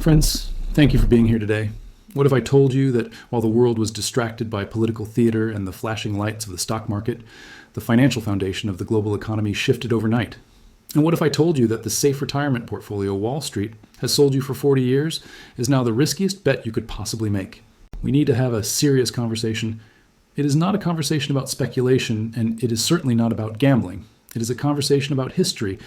Friends, thank you for being here today. What if I told you that while the world was distracted by political theater and the flashing lights of the stock market, the financial foundation of the global economy shifted overnight? And what if I told you that the safe retirement portfolio Wall Street has sold you for 40 years is now the riskiest bet you could possibly make? We need to have a serious conversation. It is not a conversation about speculation, and it is certainly not about gambling. It is a conversation about history,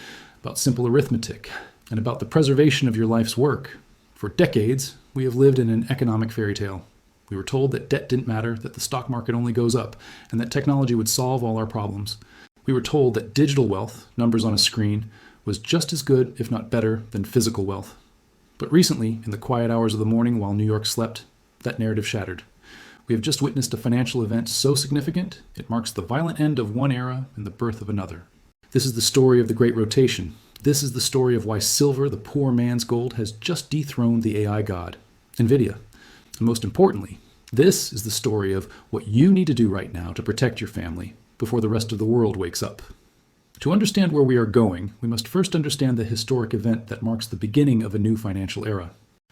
about simple arithmetic, and about the preservation of your life's work. For decades, we have lived in an economic fairy tale. We were told that debt didn't matter, that the stock market only goes up, and that technology would solve all our problems. We were told that digital wealth, numbers on a screen, was just as good, if not better, than physical wealth. But recently, in the quiet hours of the morning while New York slept, that narrative shattered. We have just witnessed a financial event so significant, it marks the violent end of one era and the birth of another. This is the story of the Great Rotation. This is the story of why silver, the poor man's gold, has just dethroned the AI god, Nvidia. And most importantly, this is the story of what you need to do right now to protect your family before the rest of the world wakes up. To understand where we are going, we must first understand the historic event that marks the beginning of a new financial era.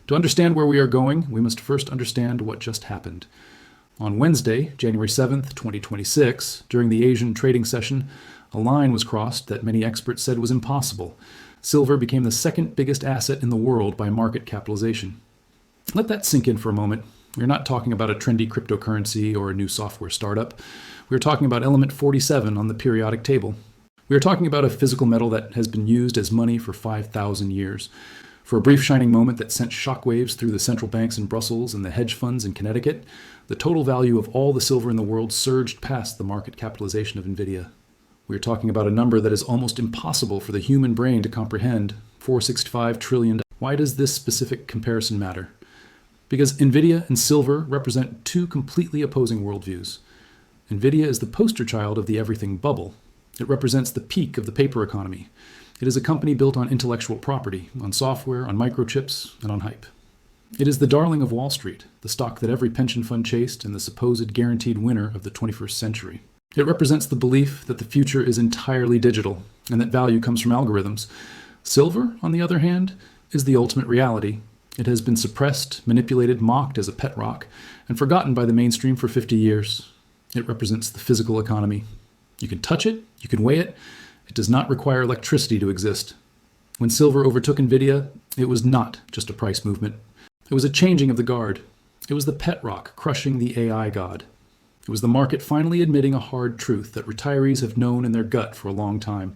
To understand where we are going, we must first understand what just happened. On Wednesday, January 7th, 2026, during the Asian trading session, a line was crossed that many experts said was impossible. Silver became the second biggest asset in the world by market capitalization. Let that sink in for a moment. We're not talking about a trendy cryptocurrency or a new software startup. We're talking about element 47 on the periodic table. We are talking about a physical metal that has been used as money for 5,000 years. For a brief shining moment that sent shockwaves through the central banks in Brussels and the hedge funds in Connecticut, the total value of all the silver in the world surged past the market capitalization of Nvidia. We are talking about a number that is almost impossible for the human brain to comprehend, $465 trillion. Why does this specific comparison matter? Because Nvidia and silver represent two completely opposing worldviews. Nvidia is the poster child of the everything bubble. It represents the peak of the paper economy. It is a company built on intellectual property, on software, on microchips, and on hype. It is the darling of Wall Street, the stock that every pension fund chased and the supposed guaranteed winner of the 21st century. It represents the belief that the future is entirely digital and that value comes from algorithms. Silver, on the other hand, is the ultimate reality. It has been suppressed, manipulated, mocked as a pet rock, and forgotten by the mainstream for 50 years. It represents the physical economy. You can touch it, you can weigh it. It does not require electricity to exist. When silver overtook Nvidia, it was not just a price movement. It was a changing of the guard. It was the pet rock crushing the AI god. It was the market finally admitting a hard truth that retirees have known in their gut for a long time.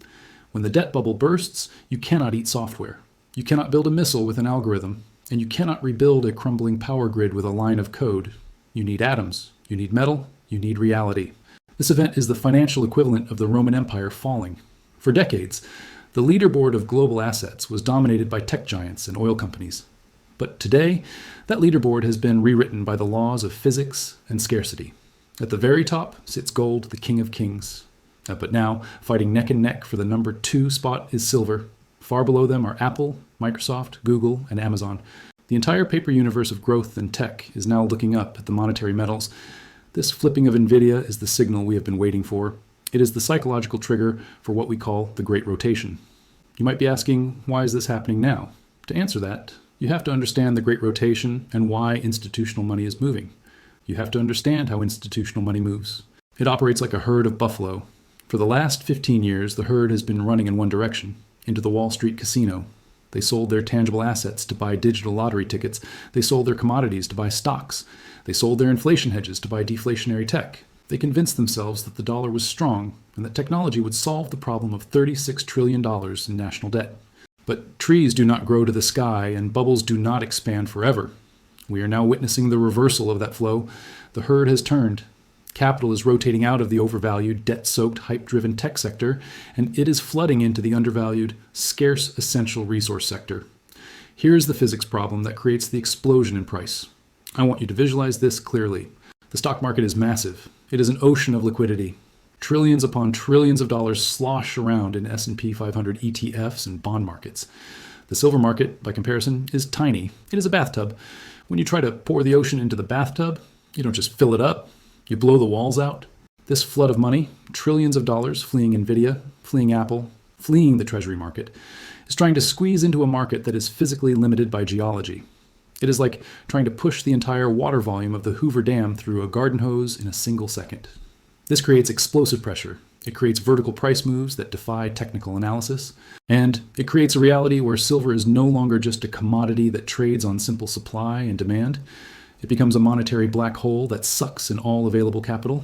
When the debt bubble bursts, you cannot eat software. You cannot build a missile with an algorithm. And you cannot rebuild a crumbling power grid with a line of code. You need atoms. You need metal. You need reality. This event is the financial equivalent of the Roman Empire falling. For decades, the leaderboard of global assets was dominated by tech giants and oil companies. But today, that leaderboard has been rewritten by the laws of physics and scarcity. At the very top sits gold, the king of kings. But now, fighting neck and neck for the number 2 spot is silver. Far below them are Apple, Microsoft, Google, and Amazon. The entire paper universe of growth and tech is now looking up at the monetary metals. This flipping of Nvidia is the signal we have been waiting for. It is the psychological trigger for what we call the Great Rotation. You might be asking, why is this happening now? To answer that, you have to understand the Great Rotation and why institutional money is moving. You have to understand how institutional money moves. It operates like a herd of buffalo. For the last 15 years, the herd has been running in one direction, into the Wall Street casino. They sold their tangible assets to buy digital lottery tickets. They sold their commodities to buy stocks. They sold their inflation hedges to buy deflationary tech. They convinced themselves that the dollar was strong and that technology would solve the problem of $36 trillion in national debt. But trees do not grow to the sky and bubbles do not expand forever. We are now witnessing the reversal of that flow. The herd has turned. Capital is rotating out of the overvalued, debt-soaked, hype-driven tech sector, and it is flooding into the undervalued, scarce essential resource sector. Here is the physics problem that creates the explosion in price. I want you to visualize this clearly. The stock market is massive. It is an ocean of liquidity. Trillions upon trillions of dollars slosh around in S&P 500 ETFs and bond markets. The silver market, by comparison, is tiny. It is a bathtub. When you try to pour the ocean into the bathtub, you don't just fill it up. You blow the walls out. This flood of money, trillions of dollars fleeing Nvidia, fleeing Apple, fleeing the treasury market, is trying to squeeze into a market that is physically limited by geology. It is like trying to push the entire water volume of the Hoover Dam through a garden hose in a single second. This creates explosive pressure. It creates vertical price moves that defy technical analysis. And it creates a reality where silver is no longer just a commodity that trades on simple supply and demand. It becomes a monetary black hole that sucks in all available capital.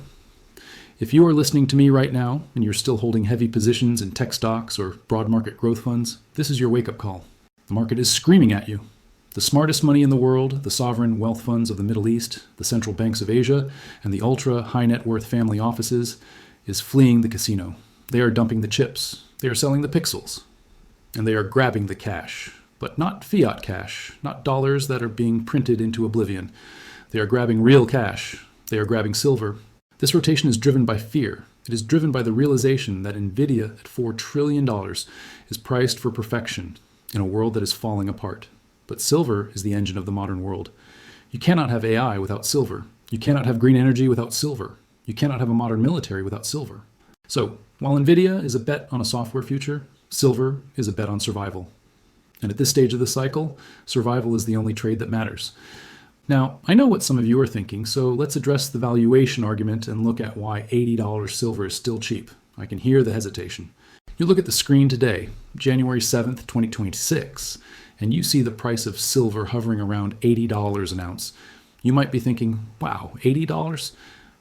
If you are listening to me right now and you're still holding heavy positions in tech stocks or broad market growth funds, this is your wake-up call. The market is screaming at you. The smartest money in the world, the sovereign wealth funds of the Middle East, the central banks of Asia, and the ultra high net worth family offices is fleeing the casino. They are dumping the chips. They are selling the pixels. And they are grabbing the cash. But not fiat cash, not dollars that are being printed into oblivion. They are grabbing real cash. They are grabbing silver. This rotation is driven by fear. It is driven by the realization that Nvidia at $4 trillion is priced for perfection in a world that is falling apart. But silver is the engine of the modern world. You cannot have AI without silver. You cannot have green energy without silver. You cannot have a modern military without silver. So, while Nvidia is a bet on a software future, silver is a bet on survival. And at this stage of the cycle, survival is the only trade that matters. Now, I know what some of you are thinking, so let's address the valuation argument and look at why $80 silver is still cheap. I can hear the hesitation. You look at the screen today, January 7th, 2026, and you see the price of silver hovering around $80 an ounce. You might be thinking, wow, $80?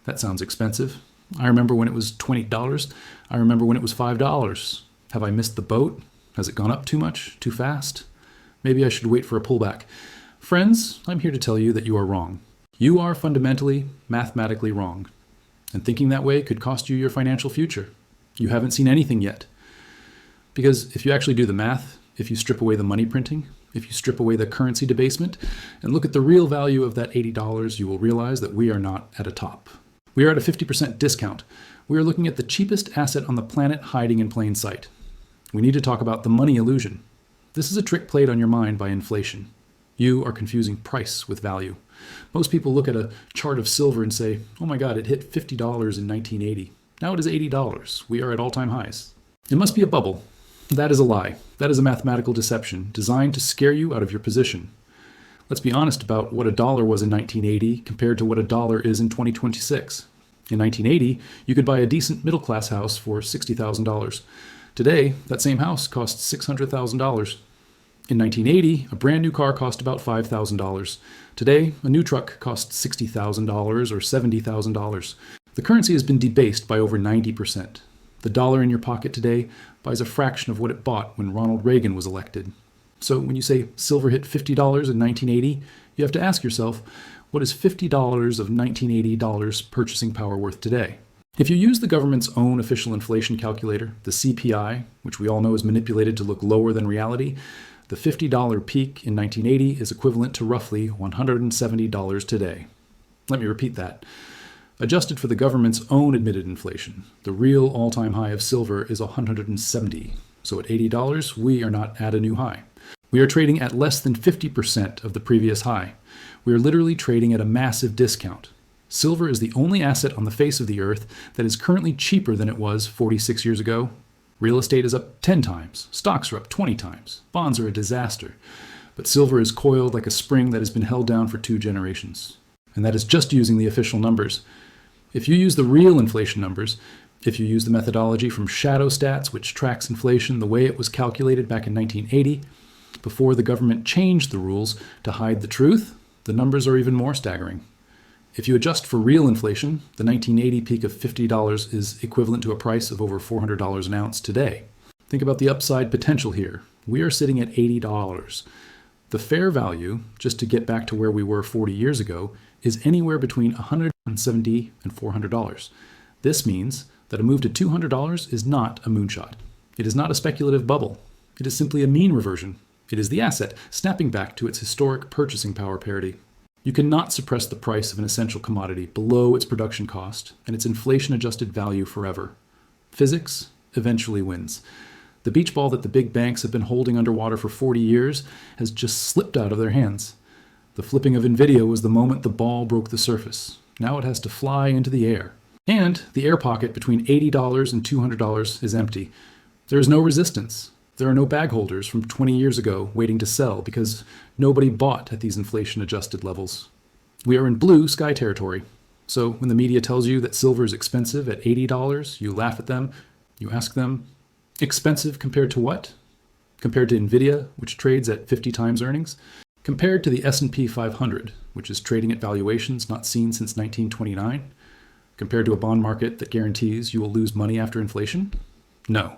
That sounds expensive. I remember when it was $20. I remember when it was $5. Have I missed the boat? Has it gone up too much, too fast? Maybe I should wait for a pullback. Friends, I'm here to tell you that you are wrong. You are fundamentally, mathematically wrong. And thinking that way could cost you your financial future. You haven't seen anything yet. Because if you actually do the math, if you strip away the money printing, if you strip away the currency debasement, and look at the real value of that $80, you will realize that we are not at a top. We are at a 50% discount. We are looking at the cheapest asset on the planet hiding in plain sight. We need to talk about the money illusion. This is a trick played on your mind by inflation. You are confusing price with value. Most people look at a chart of silver and say, oh my God, it hit $50 in 1980. Now it is $80. We are at all-time highs. It must be a bubble. That is a lie. That is a mathematical deception designed to scare you out of your position. Let's be honest about what a dollar was in 1980 compared to what a dollar is in 2026. In 1980, you could buy a decent middle-class house for $60,000. Today, that same house costs $600,000. In 1980, a brand new car cost about $5,000. Today, a new truck costs $60,000 or $70,000. The currency has been debased by over 90%. The dollar in your pocket today buys a fraction of what it bought when Ronald Reagan was elected. So when you say silver hit $50 in 1980, you have to ask yourself, what is $50 of 1980 dollars purchasing power worth today? If you use the government's own official inflation calculator, the CPI, which we all know is manipulated to look lower than reality, the $50 peak in 1980 is equivalent to roughly $170 today. Let me repeat that. Adjusted for the government's own admitted inflation, the real all-time high of silver is $170. So at $80, we are not at a new high. We are trading at less than 50% of the previous high. We are literally trading at a massive discount. Silver is the only asset on the face of the earth that is currently cheaper than it was 46 years ago. Real estate is up 10 times. Stocks are up 20 times. Bonds are a disaster. But silver is coiled like a spring that has been held down for 2 generations. And that is just using the official numbers. If you use the real inflation numbers, if you use the methodology from Shadow Stats, which tracks inflation the way it was calculated back in 1980, before the government changed the rules to hide the truth, the numbers are even more staggering. If you adjust for real inflation, the 1980 peak of $50 is equivalent to a price of over $400 an ounce today. Think about the upside potential here. We are sitting at $80. The fair value, just to get back to where we were 40 years ago, is anywhere between $170 and $400. This means that a move to $200 is not a moonshot. It is not a speculative bubble. It is simply a mean reversion. It is the asset snapping back to its historic purchasing power parity. You cannot suppress the price of an essential commodity below its production cost and its inflation-adjusted value forever. Physics eventually wins. The beach ball that the big banks have been holding underwater for 40 years has just slipped out of their hands. The flipping of Nvidia was the moment the ball broke the surface. Now it has to fly into the air. And the air pocket between $80 and $200 is empty. There is no resistance. There are no bag holders from 20 years ago waiting to sell because nobody bought at these inflation-adjusted levels. We are in blue sky territory. So when the media tells you that silver is expensive at $80, you laugh at them. You ask them, expensive compared to what? Compared to Nvidia, which trades at 50 times earnings? Compared to the S&P 500, which is trading at valuations not seen since 1929? Compared to a bond market that guarantees you will lose money after inflation? No.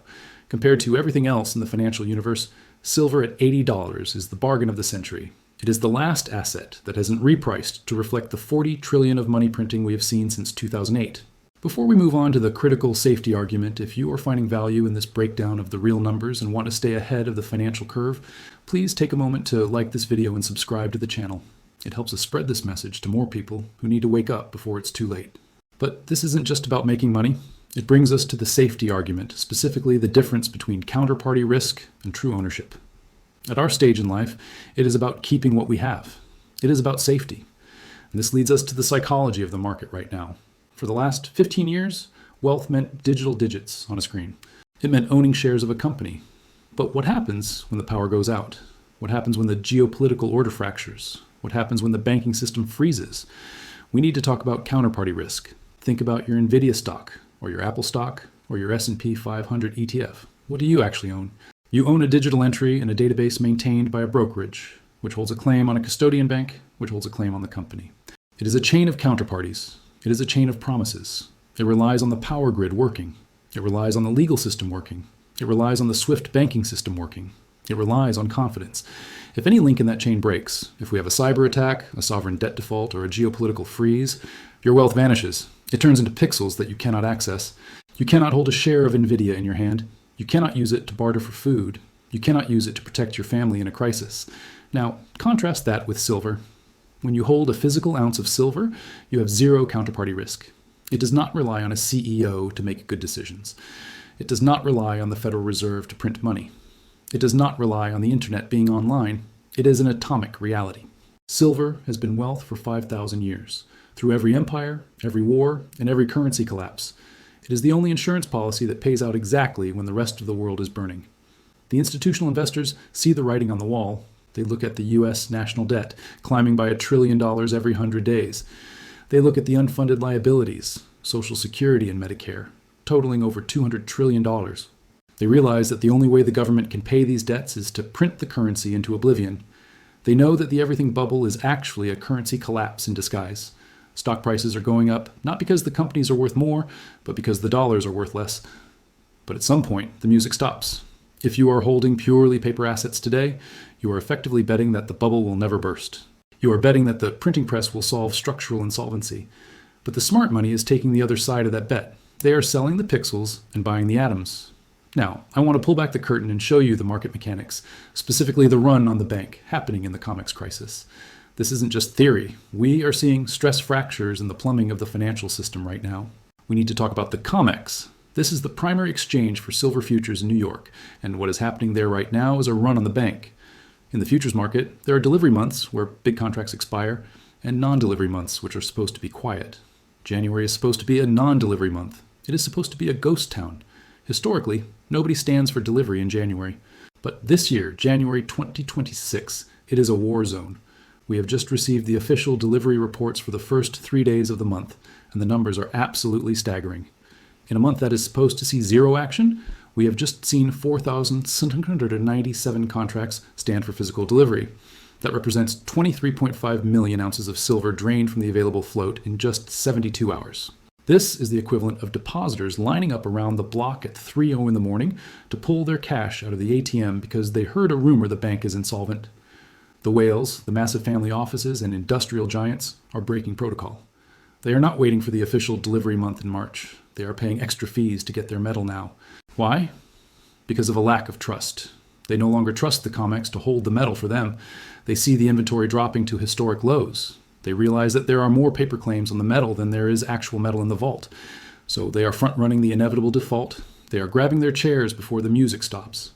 Compared to everything else in the financial universe, silver at $80 is the bargain of the century. It is the last asset that hasn't repriced to reflect the 40 trillion of money printing we have seen since 2008. Before we move on to the critical safety argument, if you are finding value in this breakdown of the real numbers and want to stay ahead of the financial curve, please take a moment to like this video and subscribe to the channel. It helps us spread this message to more people who need to wake up before it's too late. But this isn't just about making money. It brings us to the safety argument, specifically the difference between counterparty risk and true ownership. At our stage in life, it is about keeping what we have. It is about safety. And this leads us to the psychology of the market right now. For the last 15 years, wealth meant digital digits on a screen. It meant owning shares of a company. But what happens when the power goes out? What happens when the geopolitical order fractures? What happens when the banking system freezes? We need to talk about counterparty risk. Think about your Nvidia stock, or your Apple stock, or your S&P 500 ETF. What do you actually own? You own a digital entry in a database maintained by a brokerage, which holds a claim on a custodian bank, which holds a claim on the company. It is a chain of counterparties. It is a chain of promises. It relies on the power grid working. It relies on the legal system working. It relies on the swift banking system working. It relies on confidence. If any link in that chain breaks, if we have a cyber attack, a sovereign debt default, or a geopolitical freeze, your wealth vanishes. It turns into pixels that you cannot access. You cannot hold a share of Nvidia in your hand. You cannot use it to barter for food. You cannot use it to protect your family in a crisis. Now, contrast that with silver. When you hold a physical ounce of silver, you have zero counterparty risk. It does not rely on a CEO to make good decisions. It does not rely on the Federal Reserve to print money. It does not rely on the internet being online. It is an atomic reality. Silver has been wealth for 5,000 years, through every empire, every war, and every currency collapse. It is the only insurance policy that pays out exactly when the rest of the world is burning. The institutional investors see the writing on the wall. They look at the U.S. national debt, climbing by $1 trillion every 100 days. They look at the unfunded liabilities, Social Security and Medicare, totaling over $200 trillion. They realize that the only way the government can pay these debts is to print the currency into oblivion. They know that the everything bubble is actually a currency collapse in disguise. Stock prices are going up, not because the companies are worth more, but because the dollars are worth less. But at some point, the music stops. If you are holding purely paper assets today, you are effectively betting that the bubble will never burst. You are betting that the printing press will solve structural insolvency. But the smart money is taking the other side of that bet. They are selling the pixels and buying the atoms. Now, I want to pull back the curtain and show you the market mechanics, specifically the run on the bank happening in the COMEX crisis. This isn't just theory. We are seeing stress fractures in the plumbing of the financial system right now. We need to talk about the COMEX. This is the primary exchange for silver futures in New York, and what is happening there right now is a run on the bank. In the futures market, there are delivery months where big contracts expire, and non-delivery months which are supposed to be quiet. January is supposed to be a non-delivery month. It is supposed to be a ghost town. Historically, nobody stands for delivery in January. But this year, January 2026, it is a war zone. We have just received the official delivery reports for the first 3 days of the month, and the numbers are absolutely staggering. In a month that is supposed to see zero action, we have just seen 4,797 contracts stand for physical delivery. That represents 23.5 million ounces of silver drained from the available float in just 72 hours. This is the equivalent of depositors lining up around the block at 3:00 in the morning to pull their cash out of the ATM because they heard a rumor the bank is insolvent. The whales, the massive family offices, and industrial giants are breaking protocol. They are not waiting for the official delivery month in March. They are paying extra fees to get their metal now. Why? Because of a lack of trust. They no longer trust the COMEX to hold the metal for them. They see the inventory dropping to historic lows. They realize that there are more paper claims on the metal than there is actual metal in the vault. So they are front-running the inevitable default. They are grabbing their chairs before the music stops.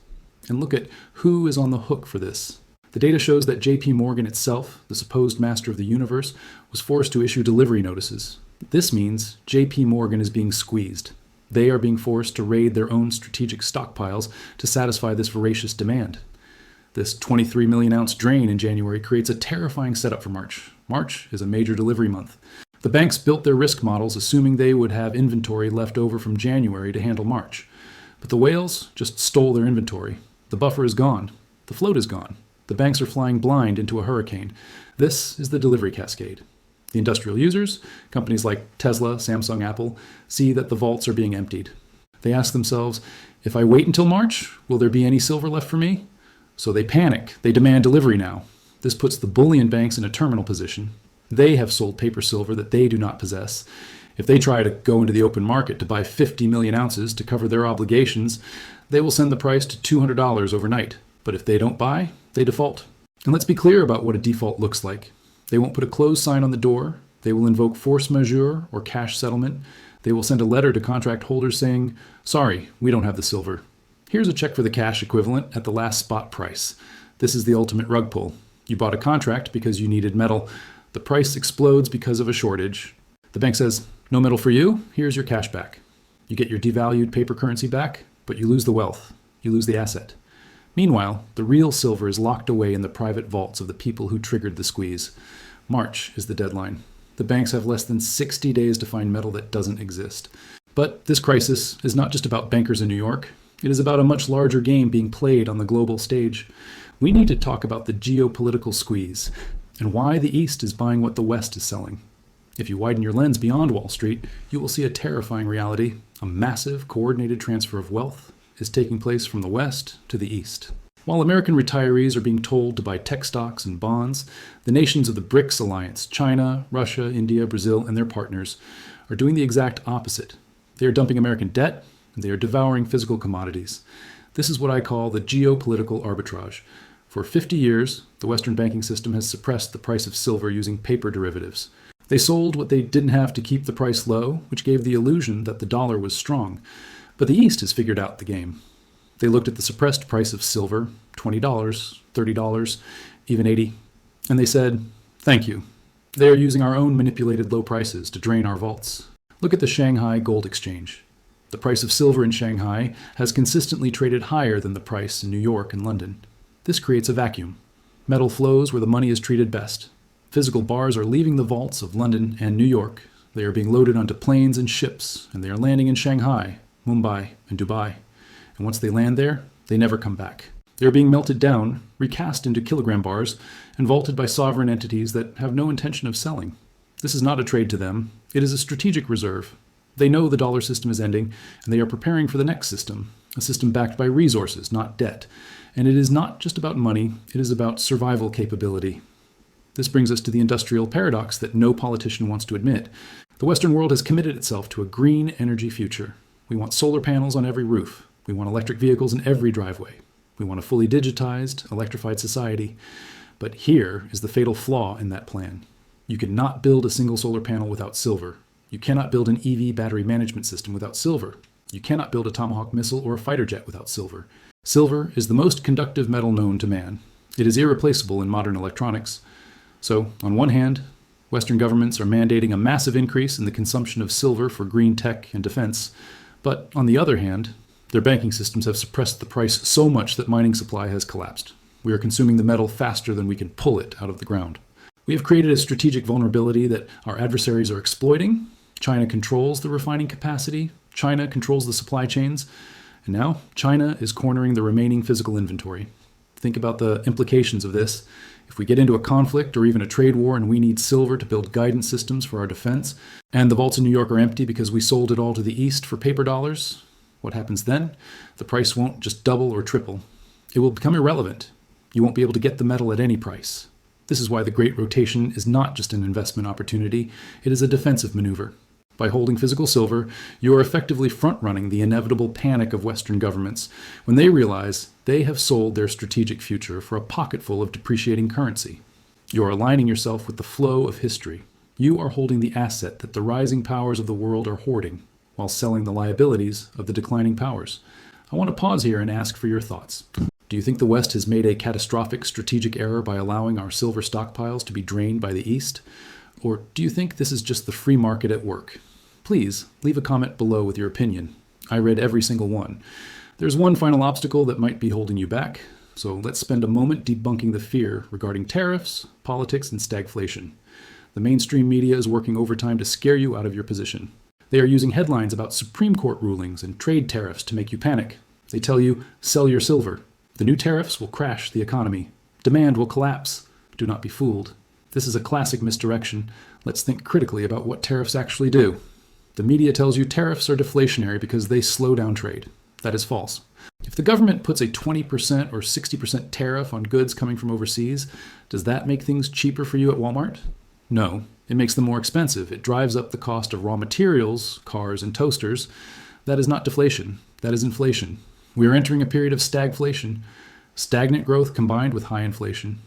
And look at who is on the hook for this. The data shows that JP Morgan itself, the supposed master of the universe, was forced to issue delivery notices. This means JP Morgan is being squeezed. They are being forced to raid their own strategic stockpiles to satisfy this voracious demand. This 23 million ounce drain in January creates a terrifying setup for March. March is a major delivery month. The banks built their risk models assuming they would have inventory left over from January to handle March. But the whales just stole their inventory. The buffer is gone. The float is gone. The banks are flying blind into a hurricane. This is the delivery cascade. The industrial users, companies like Tesla, Samsung, Apple, see that the vaults are being emptied. They ask themselves, if I wait until March, will there be any silver left for me? So they panic. They demand delivery now. This puts the bullion banks in a terminal position. They have sold paper silver that they do not possess. If they try to go into the open market to buy 50 million ounces to cover their obligations, they will send the price to $200 overnight. But if they don't buy, they default. And let's be clear about what a default looks like. They won't put a close sign on the door. They will invoke force majeure or cash settlement. They will send a letter to contract holders saying, sorry, we don't have the silver. Here's a check for the cash equivalent at the last spot price. This is the ultimate rug pull. You bought a contract because you needed metal. The price explodes because of a shortage. The bank says, no metal for you, here's your cash back. You get your devalued paper currency back, but you lose the wealth. You lose the asset. Meanwhile, the real silver is locked away in the private vaults of the people who triggered the squeeze. March is the deadline. The banks have less than 60 days to find metal that doesn't exist. But this crisis is not just about bankers in New York. It is about a much larger game being played on the global stage. We need to talk about the geopolitical squeeze and why the East is buying what the West is selling. If you widen your lens beyond Wall Street, you will see a terrifying reality. A massive, coordinated transfer of wealth is taking place from the West to the East. While American retirees are being told to buy tech stocks and bonds, the nations of the BRICS alliance, China, Russia, India, Brazil, and their partners, are doing the exact opposite. They are dumping American debt, and they are devouring physical commodities. This is what I call the geopolitical arbitrage. For 50 years, the Western banking system has suppressed the price of silver using paper derivatives. They sold what they didn't have to keep the price low, which gave the illusion that the dollar was strong. But the East has figured out the game. They looked at the suppressed price of silver, $20, $30, even $80, and they said, thank you. They are using our own manipulated low prices to drain our vaults. Look at the Shanghai Gold Exchange. The price of silver in Shanghai has consistently traded higher than the price in New York and London. This creates a vacuum. Metal flows where the money is treated best. Physical bars are leaving the vaults of London and New York. They are being loaded onto planes and ships, and they are landing in Shanghai, Mumbai, and Dubai. And once they land there, they never come back. They are being melted down, recast into kilogram bars, and vaulted by sovereign entities that have no intention of selling. This is not a trade to them. It is a strategic reserve. They know the dollar system is ending, and they are preparing for the next system, a system backed by resources, not debt. And it is not just about money, it is about survival capability. This brings us to the industrial paradox that no politician wants to admit. The Western world has committed itself to a green energy future. We want solar panels on every roof. We want electric vehicles in every driveway. We want a fully digitized, electrified society. But here is the fatal flaw in that plan. You cannot build a single solar panel without silver. You cannot build an EV battery management system without silver. You cannot build a Tomahawk missile or a fighter jet without silver. Silver is the most conductive metal known to man. It is irreplaceable in modern electronics. So, on one hand, Western governments are mandating a massive increase in the consumption of silver for green tech and defense. But on the other hand, their banking systems have suppressed the price so much that mining supply has collapsed. We are consuming the metal faster than we can pull it out of the ground. We have created a strategic vulnerability that our adversaries are exploiting. China controls the refining capacity. China controls the supply chains. And now China is cornering the remaining physical inventory. Think about the implications of this. If we get into a conflict or even a trade war and we need silver to build guidance systems for our defense, and the vaults in New York are empty because we sold it all to the East for paper dollars, what happens then? The price won't just double or triple. It will become irrelevant. You won't be able to get the metal at any price. This is why the Great Rotation is not just an investment opportunity, it is a defensive maneuver. By holding physical silver, you are effectively front-running the inevitable panic of Western governments when they realize they have sold their strategic future for a pocketful of depreciating currency. You are aligning yourself with the flow of history. You are holding the asset that the rising powers of the world are hoarding, while selling the liabilities of the declining powers. I want to pause here and ask for your thoughts. Do you think the West has made a catastrophic strategic error by allowing our silver stockpiles to be drained by the East? Or do you think this is just the free market at work? Please leave a comment below with your opinion. I read every single one. There's one final obstacle that might be holding you back, so let's spend a moment debunking the fear regarding tariffs, politics, and stagflation. The mainstream media is working overtime to scare you out of your position. They are using headlines about Supreme Court rulings and trade tariffs to make you panic. They tell you, sell your silver. The new tariffs will crash the economy. Demand will collapse. Do not be fooled. This is a classic misdirection. Let's think critically about what tariffs actually do. The media tells you tariffs are deflationary because they slow down trade. That is false. If the government puts a 20% or 60% tariff on goods coming from overseas, does that make things cheaper for you at Walmart? No, it makes them more expensive. It drives up the cost of raw materials, cars, and toasters. That is not deflation. That is inflation. We are entering a period of stagflation, stagnant growth combined with high inflation.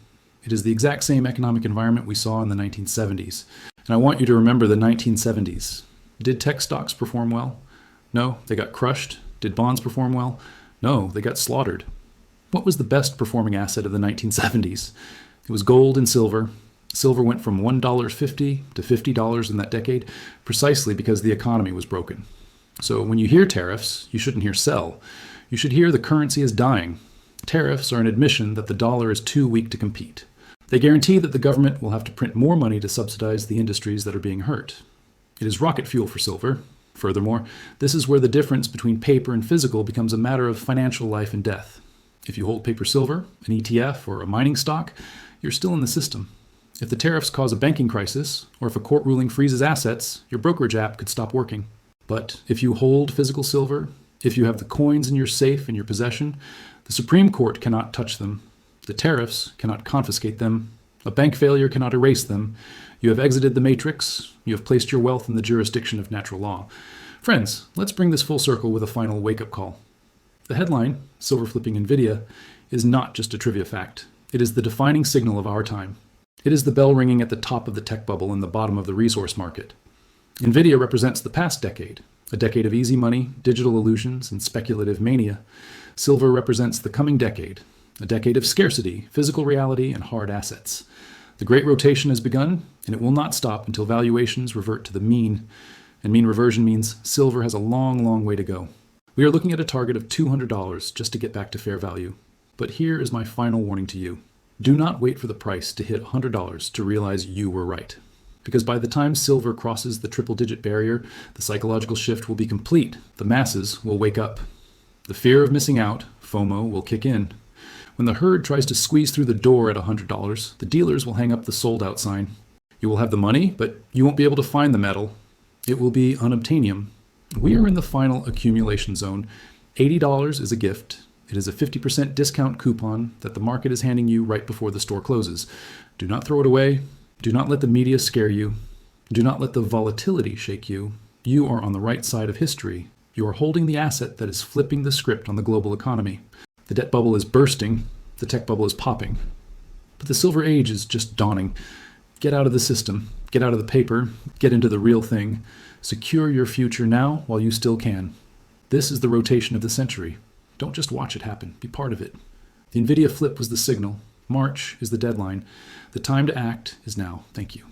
It is the exact same economic environment we saw in the 1970s. And I want you to remember the 1970s. Did tech stocks perform well? No, they got crushed. Did bonds perform well? No, they got slaughtered. What was the best performing asset of the 1970s? It was gold and silver. Silver went from $1.50 to $50 in that decade, precisely because the economy was broken. So when you hear tariffs, you shouldn't hear sell. You should hear the currency is dying. Tariffs are an admission that the dollar is too weak to compete. They guarantee that the government will have to print more money to subsidize the industries that are being hurt. It is rocket fuel for silver. Furthermore, this is where the difference between paper and physical becomes a matter of financial life and death. If you hold paper silver, an ETF, or a mining stock, you're still in the system. If the tariffs cause a banking crisis, or if a court ruling freezes assets, your brokerage app could stop working. But if you hold physical silver, if you have the coins in your safe in your possession, the Supreme Court cannot touch them. The tariffs cannot confiscate them. A bank failure cannot erase them. You have exited the matrix. You have placed your wealth in the jurisdiction of natural law. Friends, let's bring this full circle with a final wake-up call. The headline, Silver Flipping Nvidia, is not just a trivia fact. It is the defining signal of our time. It is the bell ringing at the top of the tech bubble and the bottom of the resource market. Nvidia represents the past decade, a decade of easy money, digital illusions, and speculative mania. Silver represents the coming decade, a decade of scarcity, physical reality, and hard assets. The great rotation has begun, and it will not stop until valuations revert to the mean. And mean reversion means silver has a long, long way to go. We are looking at a target of $200 just to get back to fair value. But here is my final warning to you. Do not wait for the price to hit $100 to realize you were right. Because by the time silver crosses the triple-digit barrier, the psychological shift will be complete. The masses will wake up. The fear of missing out, FOMO, will kick in. When the herd tries to squeeze through the door at $100, the dealers will hang up the sold out sign. You will have the money, but you won't be able to find the metal. It will be unobtainium. We are in the final accumulation zone. $80 is a gift. It is a 50% discount coupon that the market is handing you right before the store closes. Do not throw it away. Do not let the media scare you. Do not let the volatility shake you. You are on the right side of history. You are holding the asset that is flipping the script on the global economy. The debt bubble is bursting. The tech bubble is popping. But the silver age is just dawning. Get out of the system. Get out of the paper. Get into the real thing. Secure your future now while you still can. This is the rotation of the century. Don't just watch it happen. Be part of it. The Nvidia flip was the signal. March is the deadline. The time to act is now. Thank you.